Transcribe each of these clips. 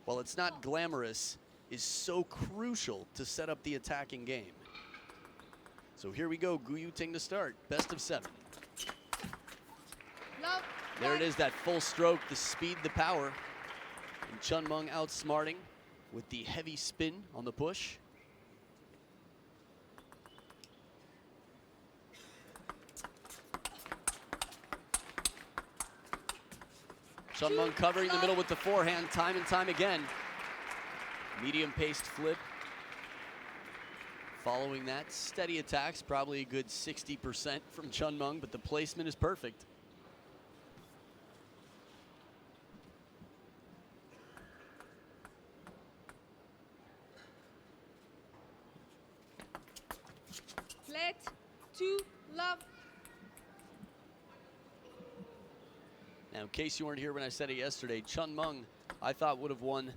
while it's not glamorous, is so crucial to set up the attacking game. So here we go, Gu Yuting to start, best of 7. Love. There it is, that full stroke, the speed, the power. And CHEN Meng outsmarting with the heavy spin on the push. CHEN Meng covering the middle with the forehand time and time again. Medium-paced flip. Following that, steady attacks, probably a good 60% from CHEN Meng, but the placement is perfect. Let to love. Now, in case you weren't here when I said it yesterday, CHEN Meng, I thought would have won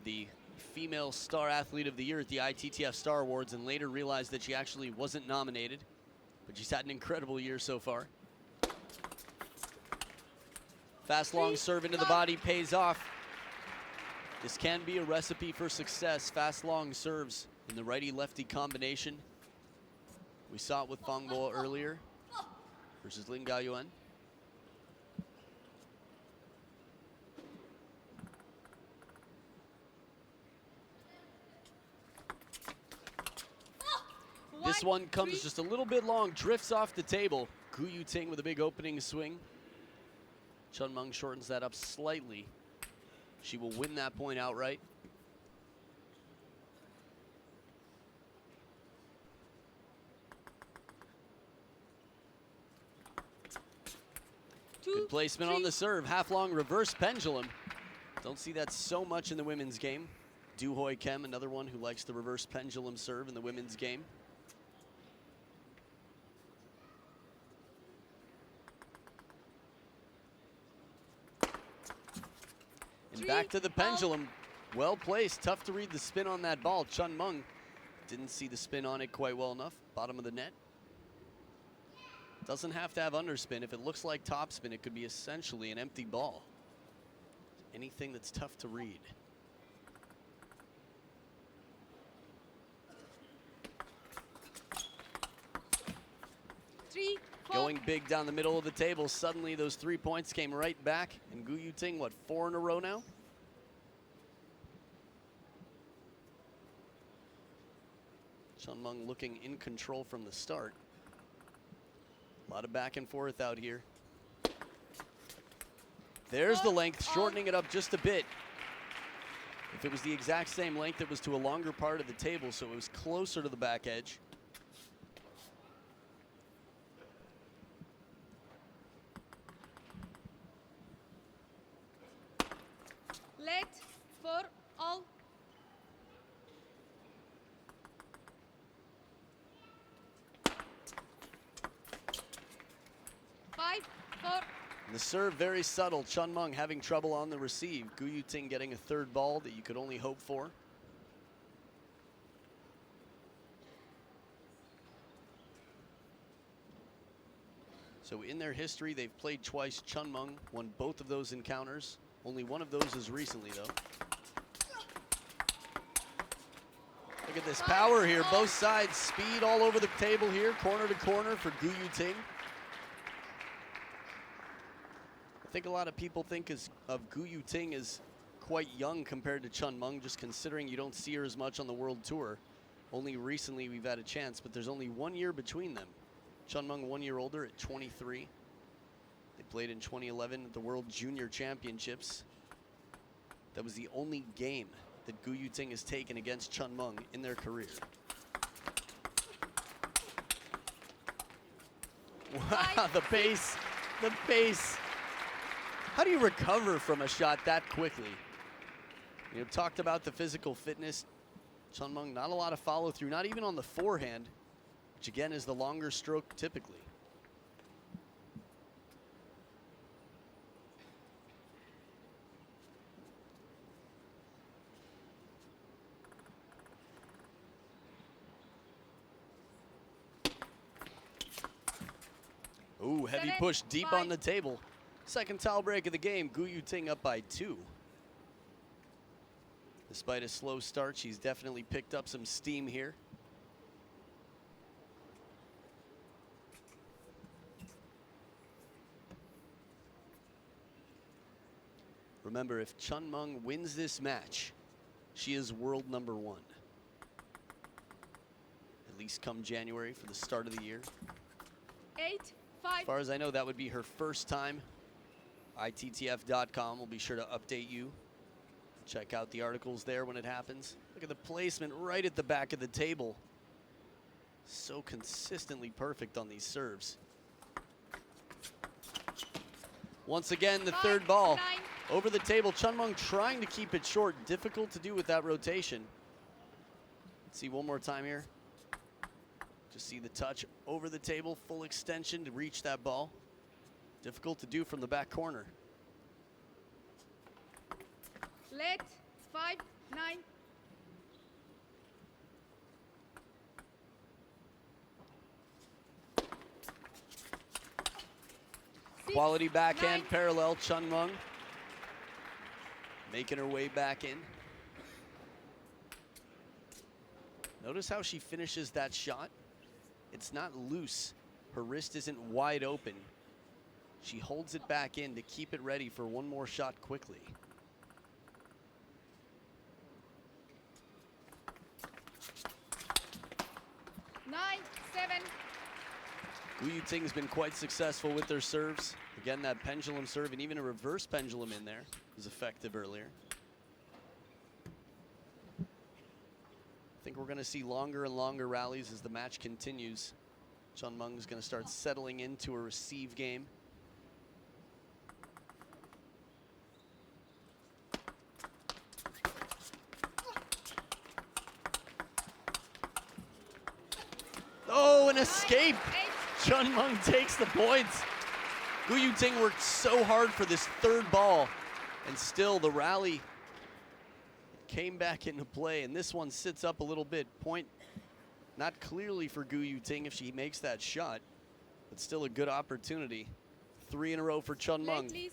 the Female Star Athlete of the Year at the ITTF Star Awards, and later realized that she actually wasn't nominated, but she's had an incredible year so far. Fast long serve into the body pays off. This can be a recipe for success. Fast long serves in the righty-lefty combination. We saw it with Fang Bo earlier versus Lin Gaoyuan. This one comes just a little bit long, drifts off the table. Gu Yuting with a big opening swing. CHEN Meng shortens that up slightly. She will win that point outright. Good placement on the serve. Half-long reverse pendulum. Don't see that so much in the women's game. Du Hoi Kem, another one who likes the reverse pendulum serve in the women's game. And back to the pendulum. Well placed. Tough to read the spin on that ball. CHEN Meng didn't see the spin on it quite well enough. Bottom of the net. Doesn't have to have underspin. If it looks like topspin, it could be essentially an empty ball. Anything that's tough to read. Going big down the middle of the table. Suddenly those 3 points came right back. And Gu Yuting, what, 4 in a row now? CHEN Meng looking in control from the start. A lot of back and forth out here. There's the length, shortening it up just a bit. If it was the exact same length, it was to a longer part of the table, so it was closer to the back edge. Let for all. Five, four. And the serve very subtle. CHEN Meng having trouble on the receive. Gu Yuting getting a third ball that you could only hope for. So in their history, they've played twice. CHEN Meng won both of those encounters. Only one of those is recently, though. Look at this power here. Both sides, speed all over the table here, corner to corner for Gu Yuting. I think a lot of people think of Gu Yuting as quite young compared to CHEN Meng, just considering you don't see her as much on the World Tour. Only recently we've had a chance, but there's only 1 year between them. CHEN Meng 1 year older at 23. They played in 2011 at the World Junior Championships. That was the only game that Gu Yuting has taken against CHEN Meng in their career. Wow, the pace, the pace. How do you recover from a shot that quickly? You know, talked about the physical fitness. CHEN Meng, not a lot of follow through, not even on the forehand, which again is the longer stroke typically. Ooh, heavy push deep on the table. Second towel break of the game. Gu Yuting up by 2. Despite a slow start, she's definitely picked up some steam here. Remember, if CHEN Meng wins this match, she is world #1. At least come January for the start of the year. 8-5. As far as I know, that would be her first time. ITTF.com will be sure to update you. Check out the articles there when it happens. Look at the placement right at the back of the table. So consistently perfect on these serves. Once again, the third ball. 9. Over the table, CHEN Meng trying to keep it short. Difficult to do with that rotation. Let's see one more time here. Just see the touch over the table, full extension to reach that ball. Difficult to do from the back corner. Let 5-9. Quality backhand 9. parallel, CHEN Meng making her way back in. Notice how she finishes that shot. It's not loose. Her wrist isn't wide open. She holds it back in to keep it ready for one more shot quickly. Nine, 7. Yuting's been quite successful with their serves. Again, that pendulum serve and even a reverse pendulum in there was effective earlier. I think we're going to see longer and longer rallies as the match continues. CHEN Meng is going to start settling into a receive game. Oh, an escape! 8. CHEN Meng takes the points. Yuting worked so hard for this third ball, and still the rally came back into play, and this one sits up a little bit. Point not clearly for Yuting if she makes that shot, but still a good opportunity. 3 in a row for CHEN Play, Meng. please.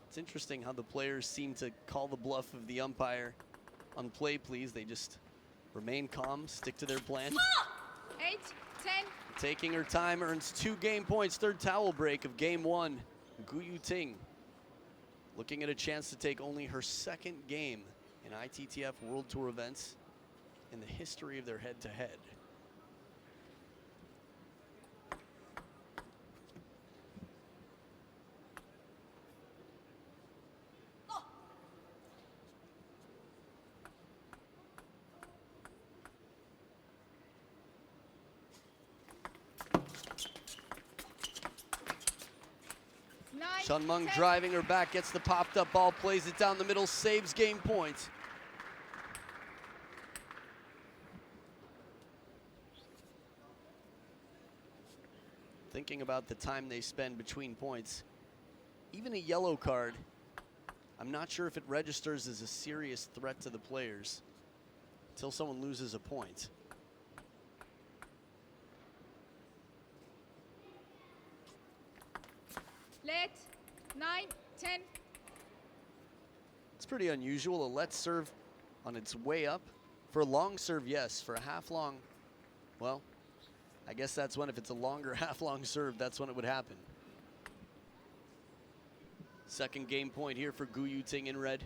It's interesting how the players seem to call the bluff of the umpire on play, please. They just remain calm, stick to their plan. 8, 10. Taking her time, earns 2 game points. Third towel break of game 1. Yuting looking at a chance to take only her 2nd game in ITTF World Tour events in the history of their head-to-head. CHEN Meng driving her back, gets the popped up ball, plays it down the middle, saves game point. Thinking about the time they spend between points, even a yellow card, I'm not sure if it registers as a serious threat to the players until someone loses a point. Let 9, 10. It's pretty unusual, a let serve on its way up. For a long serve, yes. For a half long, well, I guess that's when, if it's a longer half long serve, that's when it would happen. 2nd game point here for Yuting in red.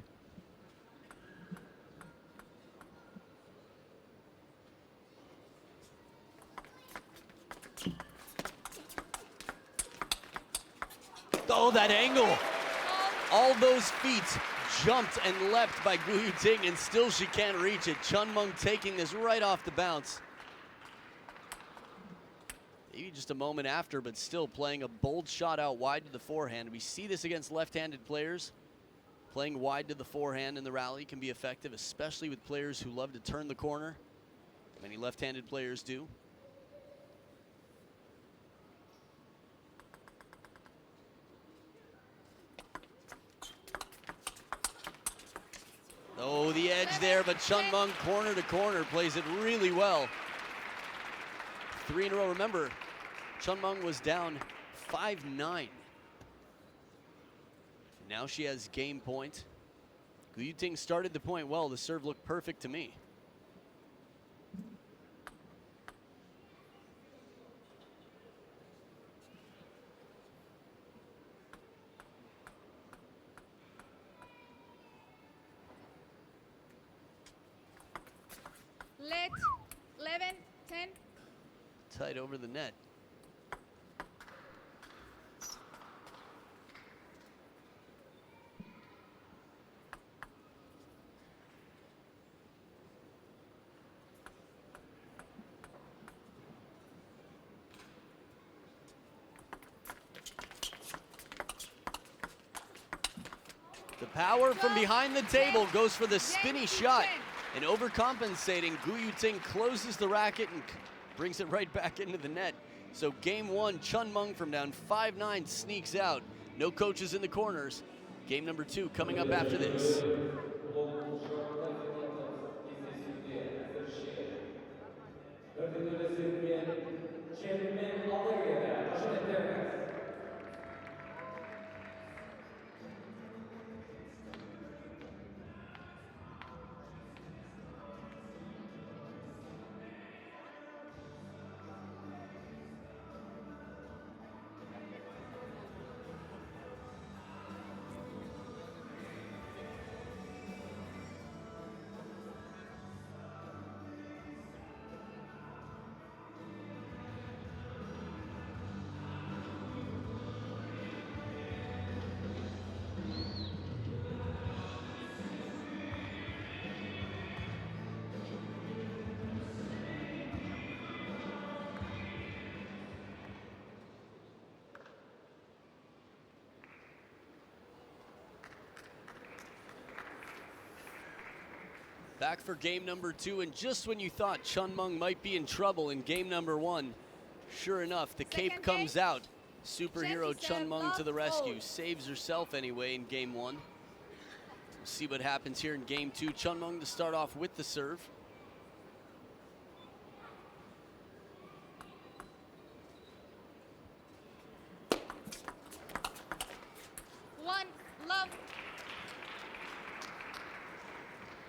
Oh, that angle. All those feet jumped and leapt by Yuting, and still she can't reach it. CHEN Meng taking this right off the bounce. Maybe just a moment after, but still playing a bold shot out wide to the forehand. We see this against left-handed players. Playing wide to the forehand in the rally can be effective, especially with players who love to turn the corner. Many left-handed players do. Oh, the edge there, but CHEN Meng corner to corner plays it really well. 3 in a row. Remember, CHEN Meng was down 5-9. Now she has game point. Gu Yuting started the point well. The serve looked perfect to me. Let 11, 10. Tight over the net. The power from behind the table goes for the spinny shot. And overcompensating, Gu Yuting closes the racket and brings it right back into the net. So game one, CHEN Meng from down 5-9 sneaks out. No coaches in the corners. Game number two coming up after this. Back for game number two, and just when you thought CHEN Meng might be in trouble in game number one, sure enough, the cape comes out. Superhero CHEN Meng to the rescue. Saves herself anyway in game one. We'll see what happens here in game two. CHEN Meng to start off with the serve.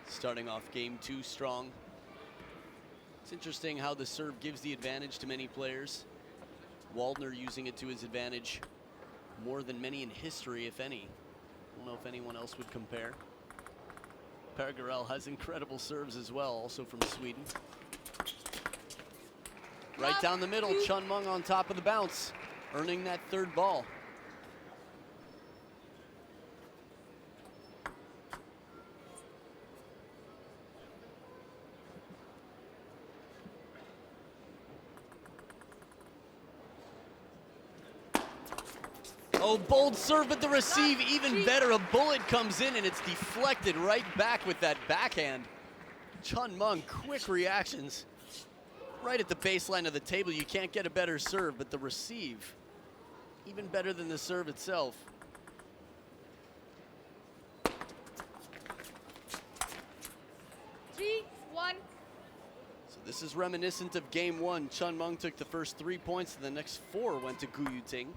Starting off game two strong. It's interesting how the serve gives the advantage to many players. Waldner using it to his advantage more than many in history, if any. I don't know if anyone else would compare. Pergarel has incredible serves as well, also from Sweden. Right down the middle, CHEN Meng on top of the bounce, earning that third ball. Oh, bold serve, but the receive even better. A bullet comes in and it's deflected right back with that backhand. CHEN Meng, quick reactions. Right at the baseline of the table, you can't get a better serve, but the receive, even better than the serve itself. Three, one. So this is reminiscent of game one. CHEN Meng took the first 3 points, and the next 4 went to Gu Yuting.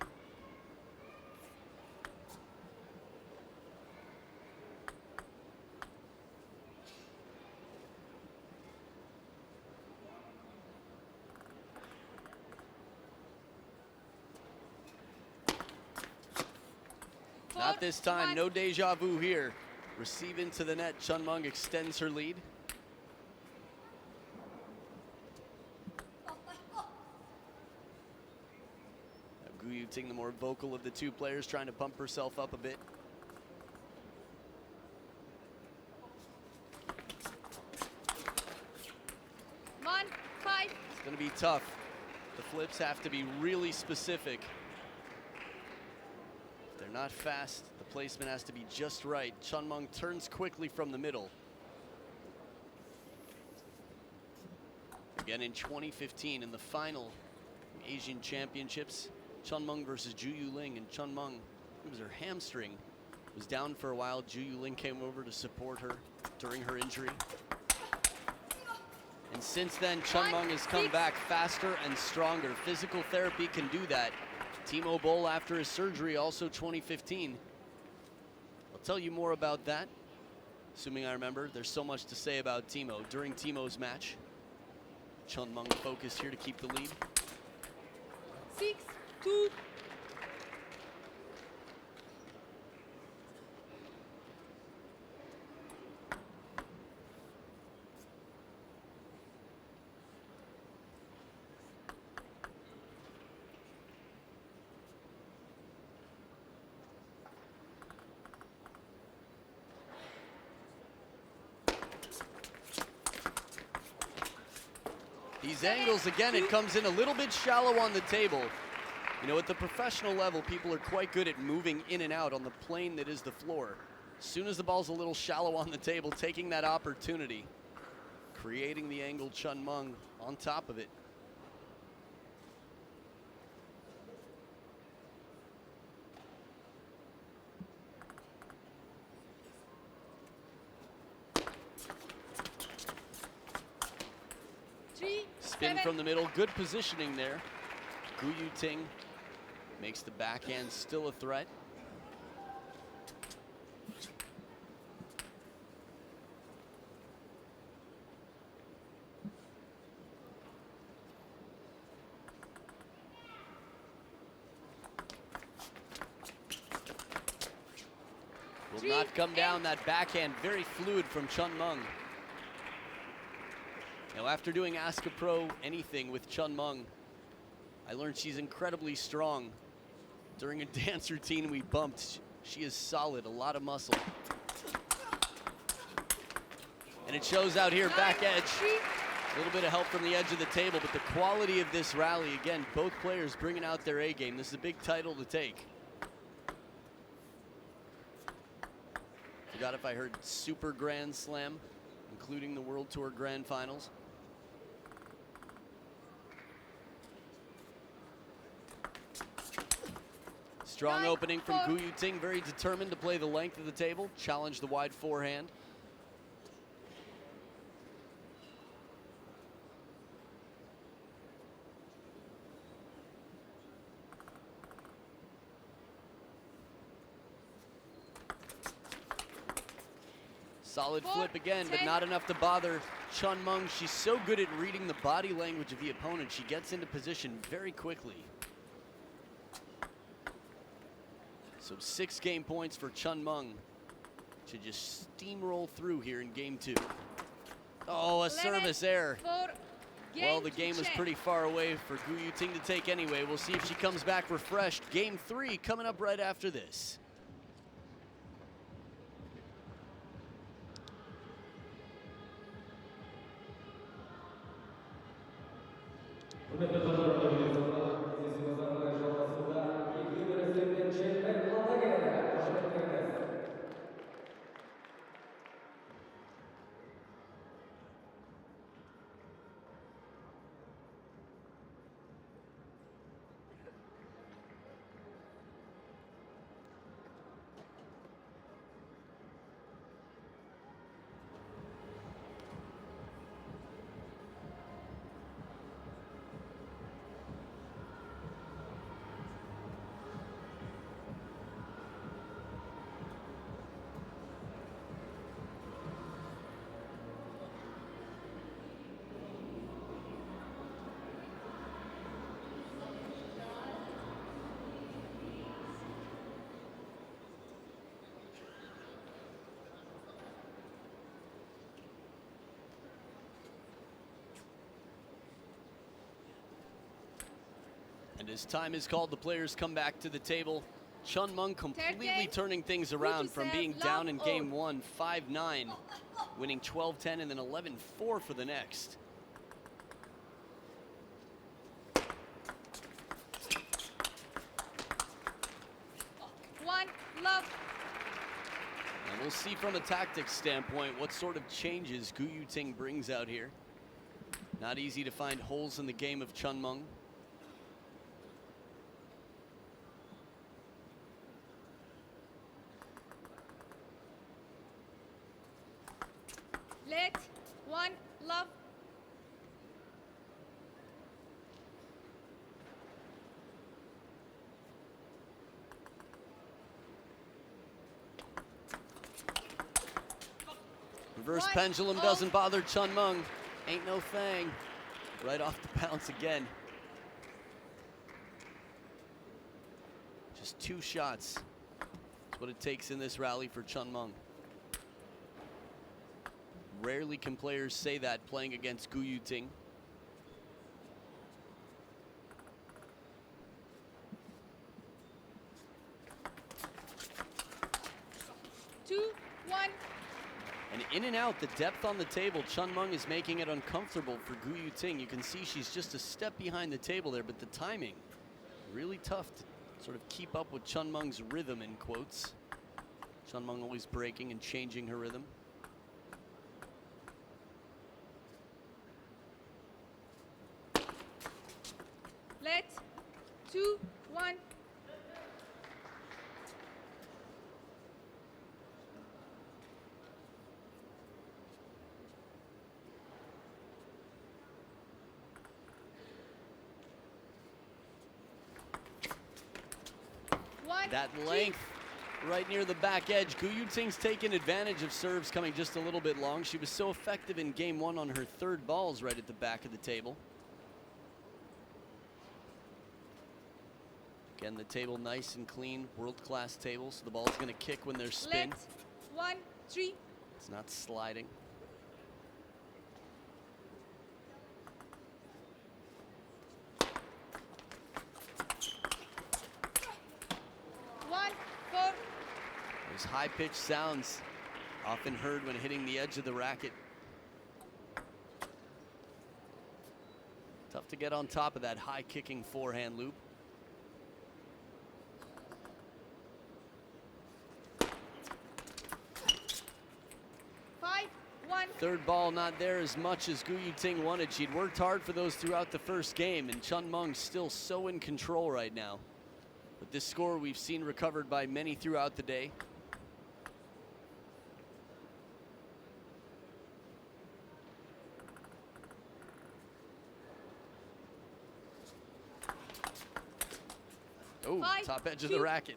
Not this time, no deja vu here. Receive into the net, CHEN Meng extends her lead. Gu Yuting, the more vocal of the two players, trying to pump herself up a bit. One, five. It's going to be tough. The flips have to be really specific. They're not fast. The placement has to be just right. CHEN Meng turns quickly from the middle. Again in 2015 in the final Asian Championships, CHEN Meng versus Ju Yuling, and CHEN Meng, it was her hamstring, was down for a while. Ju Yuling came over to support her during her injury. And since then, CHEN Meng has come back faster and stronger. Physical therapy can do that. Timo Boll after his surgery, also 2015. I'll tell you more about that Assuming I remember, there's so much to say about Timo. During Timo's match, CHEN Meng focused here to keep the lead. 6-2. These angles, again, it comes in a little bit shallow on the table. You know, at the professional level, people are quite good at moving in and out on the plane that is the floor. As soon as the ball's a little shallow on the table, taking that opportunity, creating the angle, CHEN Meng on top of it. Spin from the middle, good positioning there. Yuting makes the backhand still a threat. Will not come down. That backhand very fluid from CHEN Meng. Now, after doing Ask a Pro anything with CHEN Meng, I learned she's incredibly strong. During a dance routine we bumped, she is solid, a lot of muscle. And it shows out here, back edge. A little bit of help from the edge of the table, but the quality of this rally, again, both players bringing out their A game. This is a big title to take. Forgot if I heard Super Grand Slam, including the World Tour Grand Finals. Strong opening from Yuting, very determined to play the length of the table, challenge the wide forehand. Solid flip again, but not enough to bother CHEN Meng. She's so good at reading the body language of the opponent. She gets into position very quickly. So 6 game points for CHEN Meng to just steamroll through here in game 2. Oh, a service error. Well, the game was pretty far away for Yuting to take anyway. We'll see if she comes back refreshed. Game 3 coming up right after this. And as time is called, the players come back to the table. CHEN Meng completely turning things around from being down in game 1, 5-9, winning 12-10 and then 11-4 for the next. And we'll see from a tactics standpoint what sort of changes Yuting brings out here. Not easy to find holes in the game of CHEN Meng. Let one love. Reverse One, pendulum oh. doesn't bother Chen Meng. Ain't no thing. Right off the bounce again. Just 2 shots. That's what it takes in this rally for Chen Meng. Rarely can players say that playing against Gu Yuting. Two, one. And in and out, the depth on the table, Chen Meng is making it uncomfortable for Gu Yuting. You can see she's just a step behind the table there, but the timing, really tough to sort of keep up with Chen Meng's rhythm, in quotes. Chen Meng always breaking and changing her rhythm. Let. 2, 1. That length right near the back edge. Gu Yuting's taken advantage of serves coming just a little bit long. She was so effective in game 1 on her 3rd balls right at the back of the table. Again, the table nice and clean, world-class table, so the ball's going to kick when there's spin. Let. 1, 3. It's not sliding. Those high-pitched sounds often heard when hitting the edge of the racket. Tough to get on top of that high-kicking forehand loop. Third ball not there as much as Gu Yuting wanted. She'd worked hard for those throughout the first game, and Chen Meng's still so in control right now. But this score we've seen recovered by many throughout the day. Oh, top edge of the racket.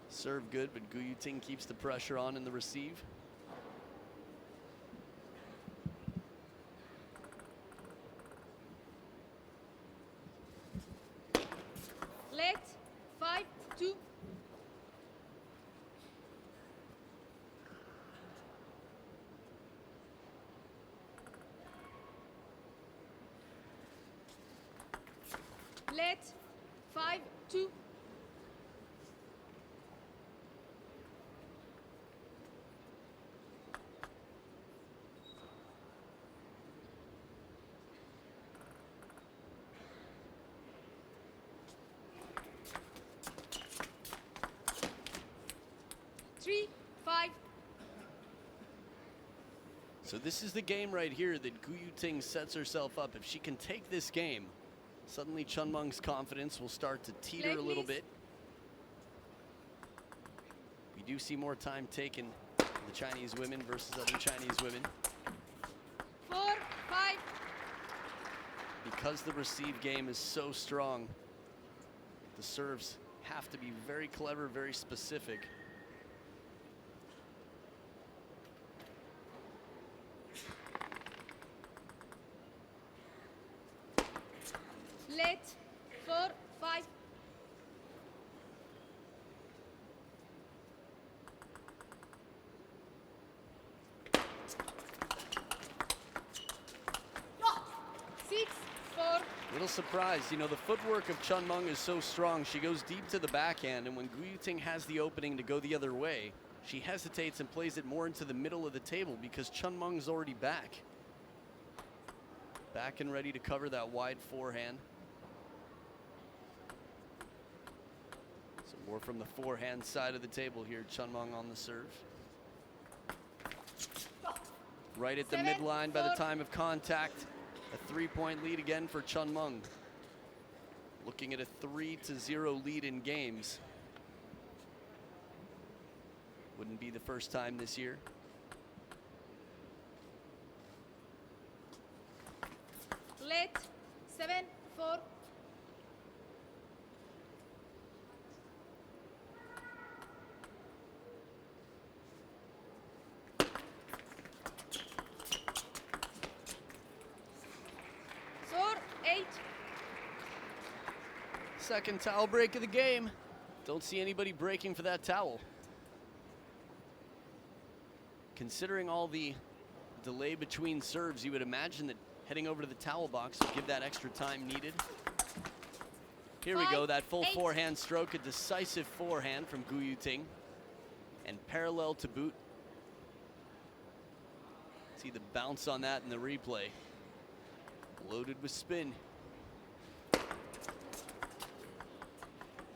Serve good, but Gu Yuting keeps the pressure on in the receive. Let. 5, 2. Let. 5, 2. So this is the game right here that Gu Yuting sets herself up. If she can take this game, suddenly Chen Meng's confidence will start to teeter a little bit. We do see more time taken for the Chinese women versus other Chinese women. 4, 5. Because the receive game is so strong, the serves have to be very clever, very specific. Let. 4, 5. Little surprised, you know, the footwork of Chen Meng is so strong. She goes deep to the backhand, and when Gu Yuting has the opening to go the other way, she hesitates and plays it more into the middle of the table because Chen Meng's already back. Back and ready to cover that wide forehand. So more from the forehand side of the table here. Chen Meng on the serve. Right at the midline by the time of contact. A 3-point lead again for Chen Meng. Looking at a 3-0 lead in games. Wouldn't be the first time this year. Let. 7, 4. Second towel break of the game. Don't see anybody breaking for that towel. Considering all the delay between serves, you would imagine that heading over to the towel box would give that extra time needed. Here we go, that full forehand stroke, a decisive forehand from Gu Yuting, and parallel to boot. See the bounce on that in the replay. Loaded with spin.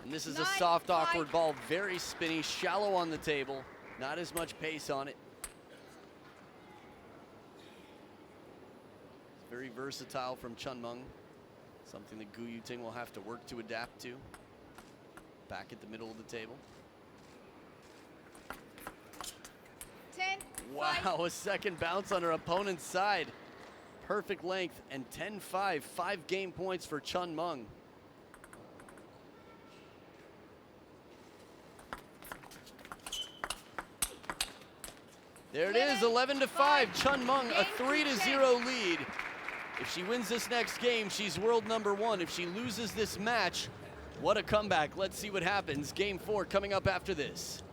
And this is a soft, awkward ball, very spinny, shallow on the table, not as much pace on it. It's very versatile from CHEN Meng, something that Gu Yuting will have to work to adapt to. Back at the middle of the table. 10. Wow, a second bounce on her opponent's side. Perfect length, and 10-5, 5 game points for CHEN Meng. There it is, 11-5, CHEN Meng, a 3-0 lead. If she wins this next game, she's world #1. If she loses this match, what a comeback. Let's see what happens. Game 4 coming up after this.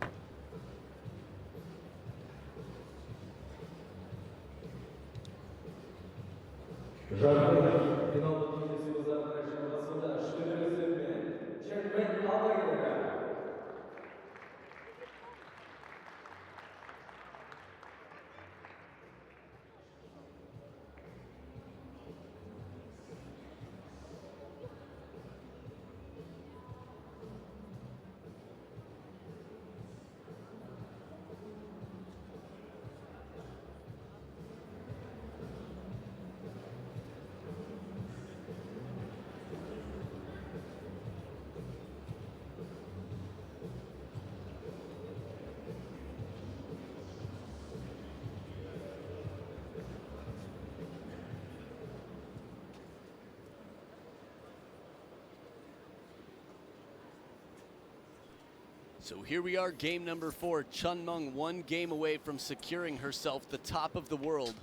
So here we are, game number 4. CHEN Meng 1 game away from securing herself the top of the world.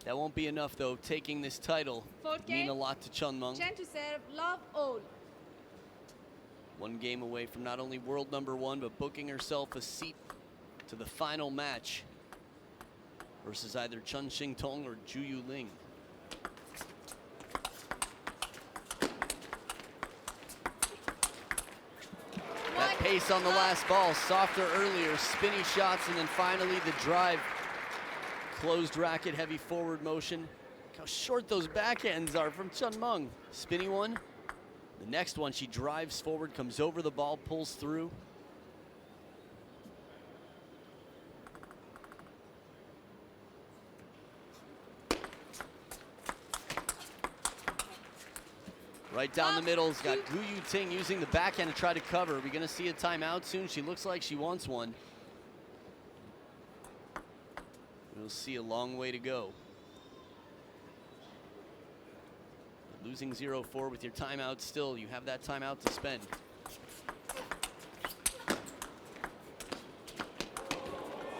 That won't be enough though. Taking this title mean a lot to CHEN Meng. Chen to serve, love all. 1 game away from not only world #1, but booking herself a seat to the final match versus either Chen Xingtong or Zhu Yuling. That pace on the last ball, softer earlier, spinny shots, and then finally the drive. Closed racket, heavy forward motion. Look how short those backhands are from CHEN Meng. Spinny one. The next one, she drives forward, comes over the ball, pulls through. Right down the middle, has got Gu Yuting using the backhand to try to cover. Are we going to see a timeout soon? She looks like she wants one. We'll see a long way to go. Losing 0-4 with your timeout still, you have that timeout to spend.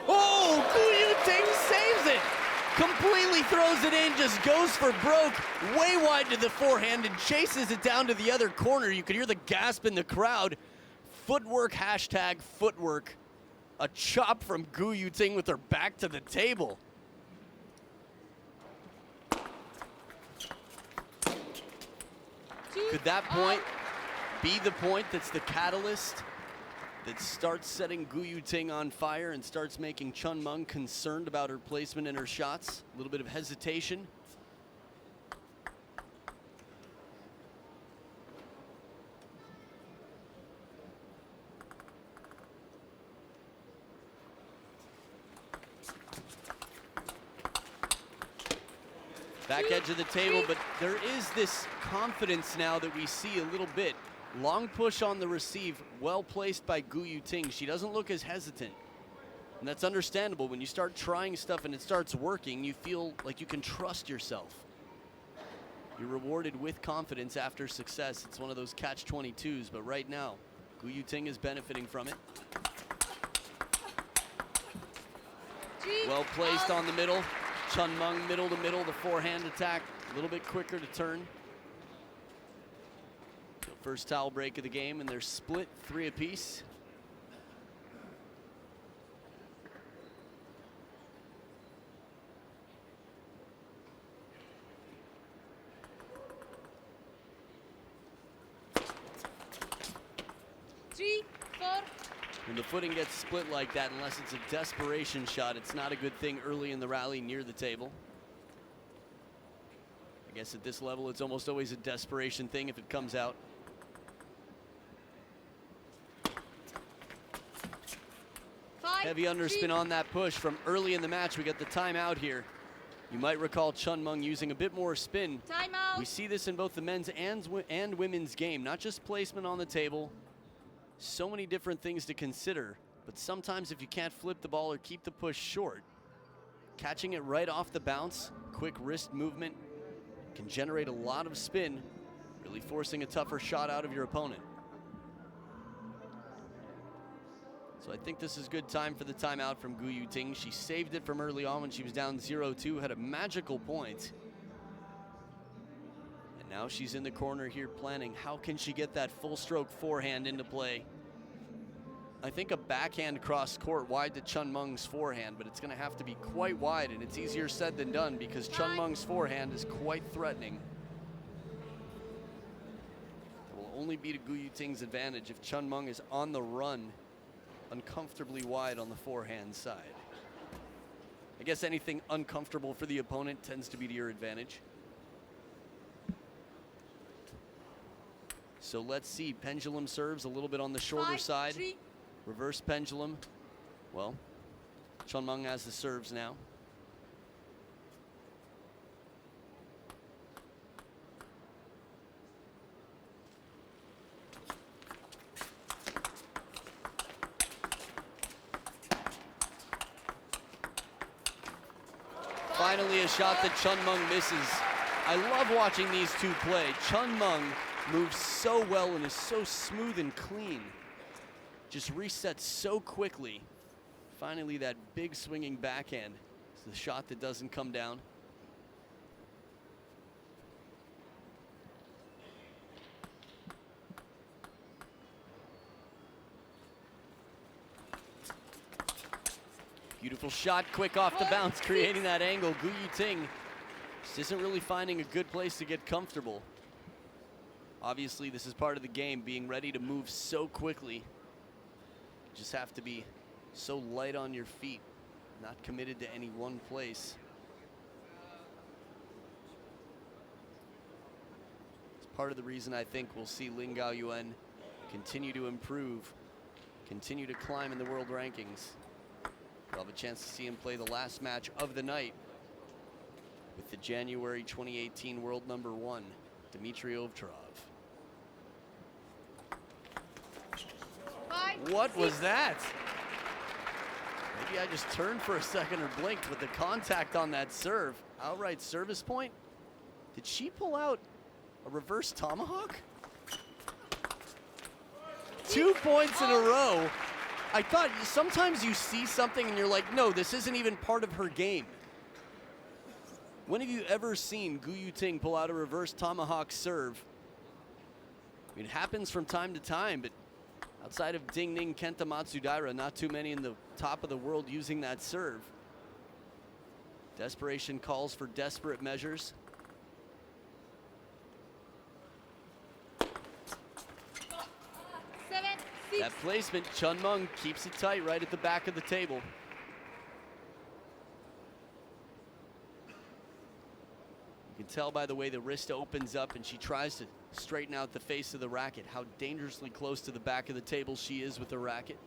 Oh, Gu Yuting saves it! Completely throws it in, just goes for broke, way wide to the forehand and chases it down to the other corner. You could hear the gasp in the crowd. Footwork, hashtag footwork. A chop from Gu Yuting with her back to the table. Could that point be the point that's the catalyst that starts setting Gu Yuting on fire and starts making CHEN Meng concerned about her placement and her shots? A little bit of hesitation. Back edge of the table, but there is this confidence now that we see a little bit. Long push on the receive, well placed by Gu Yuting. She doesn't look as hesitant. And that's understandable. When you start trying stuff and it starts working, you feel like you can trust yourself. You're rewarded with confidence after success. It's one of those catch-22s, but right now, Gu Yuting is benefiting from it. Well placed on the middle. CHEN Meng middle to middle, the forehand attack, a little bit quicker to turn. First towel break of the game, and they're split 3 apiece. When the footing gets split like that, unless it's a desperation shot, it's not a good thing early in the rally near the table. I guess at this level, it's almost always a desperation thing if it comes out. Heavy underspin on that push from early in the match. We got the timeout here. You might recall CHEN Meng using a bit more spin. Timeout. We see this in both the men's and women's game, not just placement on the table. So many different things to consider, but sometimes if you can't flip the ball or keep the push short, catching it right off the bounce, quick wrist movement, can generate a lot of spin, really forcing a tougher shot out of your opponent. So I think this is good time for the timeout from Gu Yuting. She saved it from early on when she was down 0-2, had a magical point. And now she's in the corner here planning how can she get that full stroke forehand into play. I think a backhand cross court wide to CHEN Meng's forehand, but it's going to have to be quite wide, and it's easier said than done because CHEN Meng's forehand is quite threatening. It will only be to Gu Yuting's advantage if CHEN Meng is on the run uncomfortably wide on the forehand side. I guess anything uncomfortable for the opponent tends to be to your advantage. So let's see, pendulum serves a little bit on the shorter side. Reverse pendulum. Well, CHEN Meng has the serves now. Finally a shot that CHEN Meng misses. I love watching these two play. CHEN Meng moves so well and is so smooth and clean. Just resets so quickly. Finally that big swinging backhand. It's the shot that doesn't come down. Beautiful shot, quick off the bounce, creating that angle. Gu Yuting just isn't really finding a good place to get comfortable. Obviously, this is part of the game, being ready to move so quickly. You just have to be so light on your feet, not committed to any one place. It's part of the reason I think we'll see Lin Gaoyuan continue to improve, continue to climb in the world rankings. We'll have a chance to see him play the last match of the night with the January 2018 world #1, Dmitry Ovtcharov. What was that? Maybe I just turned for a second or blinked with the contact on that serve. Outright service point? Did she pull out a reverse tomahawk? 2 points in a row. I thought sometimes you see something and you're like, no, this isn't even part of her game. When have you ever seen Gu Yuting pull out a reverse tomahawk serve? It happens from time to time, but outside of Ding Ning, Kenta Matsudaira, not too many in the top of the world using that serve. Desperation calls for desperate measures. That placement, CHEN Meng keeps it tight right at the back of the table. You can tell by the way the wrist opens up and she tries to straighten out the face of the racket, how dangerously close to the back of the table she is with the racket.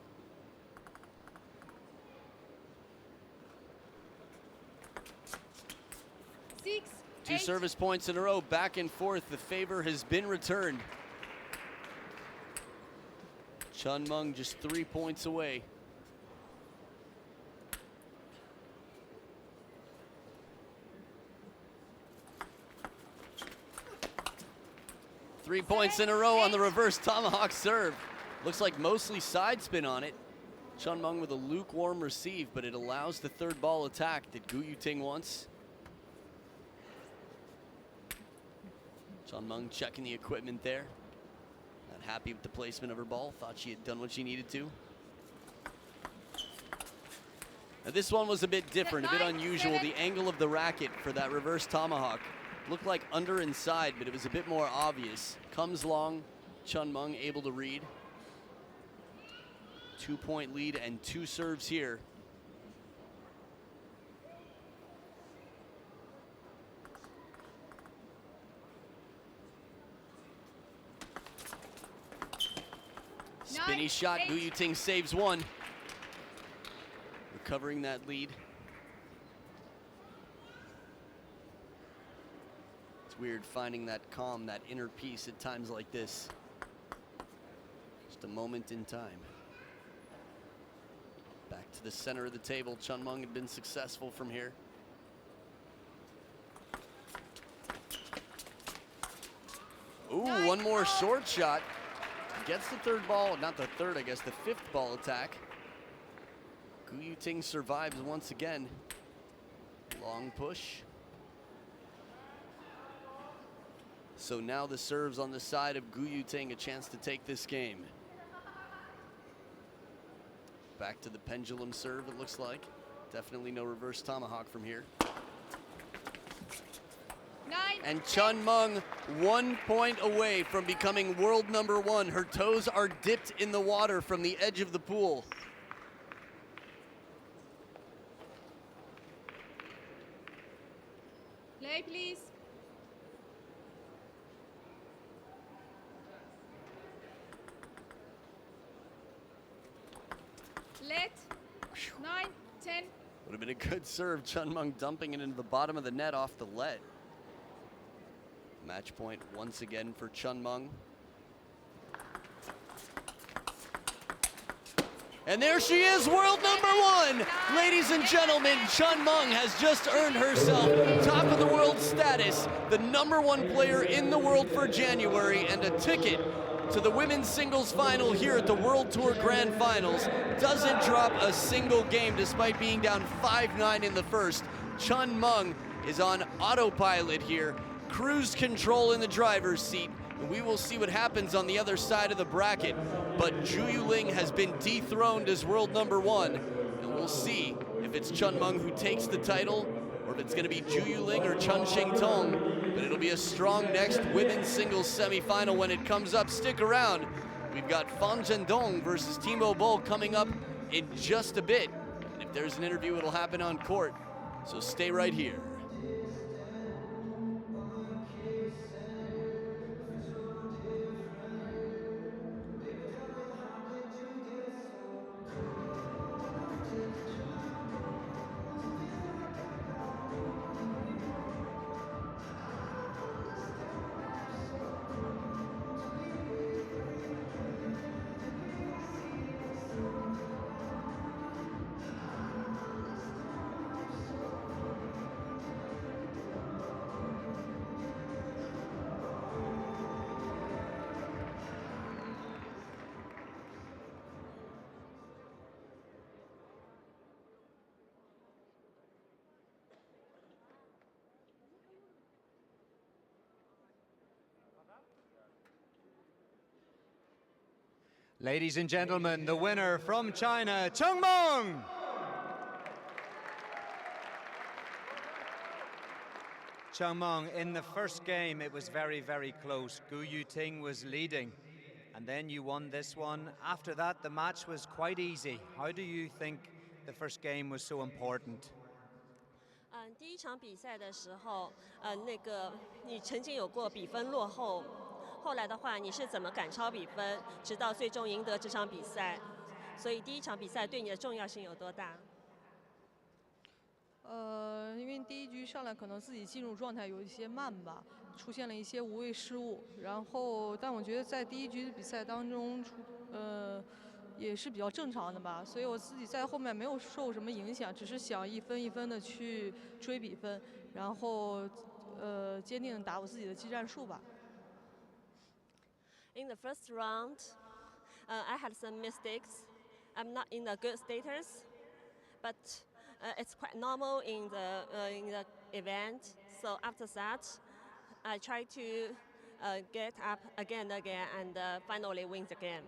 Two service points in a row, back and forth. The favor has been returned. CHEN Meng just 3 points away. Three points in a row on the reverse tomahawk serve. Looks like mostly side spin on it. CHEN Meng with a lukewarm receive, but it allows the third ball attack that Gu Yuting wants. CHEN Meng checking the equipment there. happy with the placement of her ball. Thought she had done what she needed to. Now this one was a bit different, a bit unusual. The angle of the racket for that reverse tomahawk looked like under and side, but it was a bit more obvious. Comes long, CHEN Meng able to read. 2-point lead and 2 serves here. Spinny shot, Gu Yuting saves one. Recovering that lead. It's weird finding that calm, that inner peace at times like this. Just a moment in time. Back to the center of the table. CHEN Meng had been successful from here. Ooh, one more short shot. Gets the third ball, not the third, I guess, the 5th ball attack. Gu Yuting survives once again. Long push. So now the serves on the side of Gu Yuting, a chance to take this game. Back to the pendulum serve, it looks like. Definitely no reverse tomahawk from here. And CHEN Meng 1 point away from becoming world #1. Her toes are dipped in the water from the edge of the pool. Play, please. Let. 9, 10. Would have been a good serve. CHEN Meng dumping it into the bottom of the net off the lead. Match point once again for CHEN Meng. And there she is, world #1. Ladies and gentlemen, CHEN Meng has just earned herself top of the world status, the #1 player in the world for January, and a ticket to the women's singles final here at the World Tour Grand Finals. Doesn't drop a single game despite being down 5-9 in the first. CHEN Meng is on autopilot here. Cruise control in the driver's seat, and we will see what happens on the other side of the bracket. But Zhu Yuling has been dethroned as world #1, and we'll see if it's CHEN Meng who takes the title, or if it's going to be Zhu Yuling or Chen Xingtong. But it'll be a strong next women's singles semifinal when it comes up. Stick around. We've got Fan Zhendong versus Timo Boll coming up in just a bit. And if there's an interview, it'll happen on court. So stay right here. Ladies and gentlemen, the winner from China, CHEN Meng! CHEN Meng, in the first game, it was very, very close. Gu Yuting was leading, and then you won this one. After that, the match was quite easy. How do you think the first game was so important? 第一场比赛的时候，你曾经有过比分落后，后来的话你是怎么赶超比分，直到最终赢得这场比赛？所以第一场比赛对你的重要性有多大？因为第一局上来可能自己进入状态有一些慢吧，出现了一些无谓失误。然后，但我觉得在第一局的比赛当中，也是比较正常的吧。所以我自己在后面没有受什么影响，只是想一分一分的去追比分，然后坚定地打我自己的技战术吧。In the first round, I had some mistakes. I'm not in a good status, but it's quite normal in the event. So after that, I try to get up again and again, and finally win the game.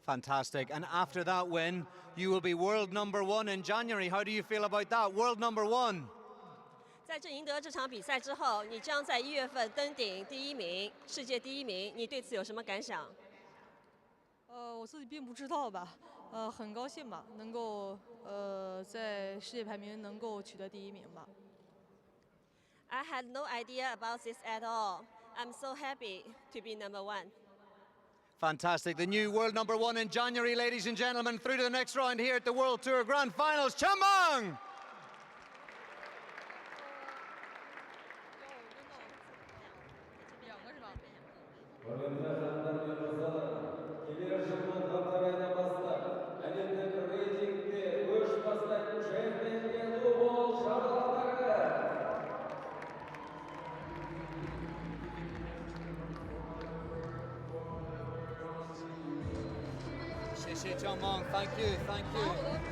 Fantastic. And after that win, you will be world number 1 in January. How do you feel about that? World number 1. 在这赢得这场比赛之后，你将在1月份登顶第1名，世界第1名，你对此有什么感想？我自己并不知道吧，很高兴吧，能够在世界排名能够取得第1名吧。I had no idea about this at all. I'm so happy to be number 1. Fantastic. The new world number 1 in January, ladies and gentlemen, through to the next round here at the World Tour Grand Finals. CHEN Meng! 谢谢 CHEN Meng. Thank you.